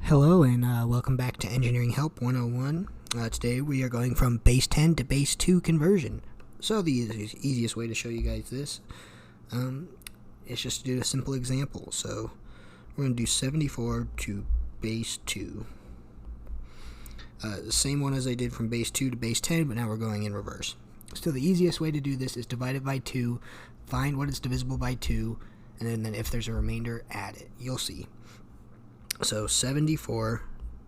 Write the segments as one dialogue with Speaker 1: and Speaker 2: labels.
Speaker 1: Hello and welcome back to Engineering Help 101. Today we are going from base 10 to base 2 conversion. So the easiest way to show you guys this is just to do a simple example. So we're going to do 74 to base 2. The same one as I did from base 2 to base 10, but now we're going in reverse. So the easiest way to do this is divide it by 2, find what is divisible by 2, and then if there's a remainder, add it. You'll see. So 74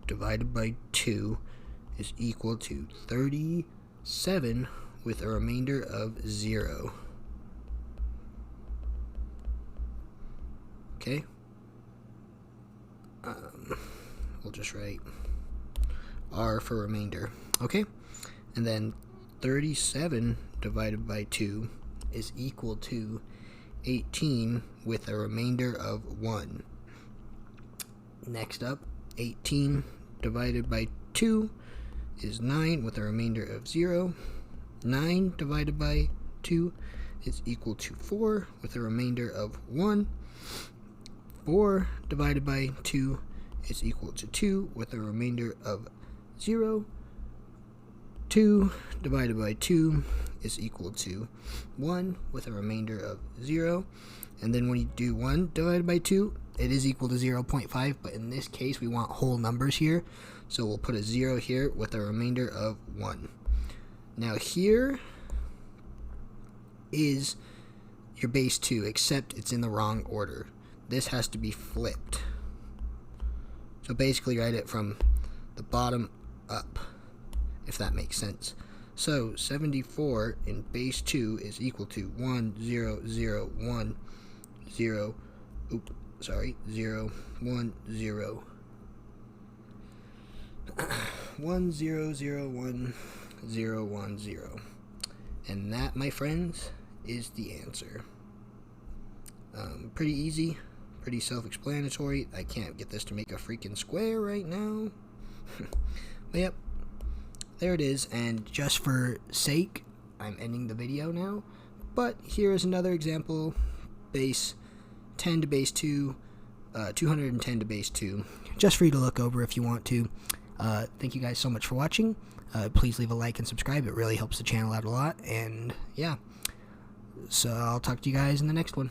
Speaker 1: divided by 2 is equal to 37 with a remainder of 0. Okay? We'll just write R for remainder. Okay? And then 37 divided by 2 is equal to 18 with a remainder of 1. Next up, 18 divided by 2 is 9 with a remainder of 0. 9 divided by 2 is equal to 4 with a remainder of 1. 4 divided by 2 is equal to 2 with a remainder of 0. 2 divided by 2 is equal to 1 with a remainder of 0. And then when you do 1 divided by 2, it is equal to 0.5, but in this case we want whole numbers here, so we'll put a 0 here with a remainder of 1. Now here is your base 2, except it's in the wrong order. This has to be flipped. So basically write it from the bottom up, if that makes sense. So 74 in base 2 is equal to 1, 0, 0, 1, 0, 0, 1, 0. 1, 0, 0, 1, 0, 1, 0. And that, my friends, is the answer. Pretty easy, pretty self-explanatory. I can't get this to make a freaking square right now. But yep, there it is. And just for sake, I'm ending the video now. But here is another example. Base 10 to base 2, 210 to base 2, just for you to look over if you want to. Thank you guys so much for watching. Please leave a like and subscribe. It really helps the channel out a lot. And yeah, so I'll talk to you guys in the next one.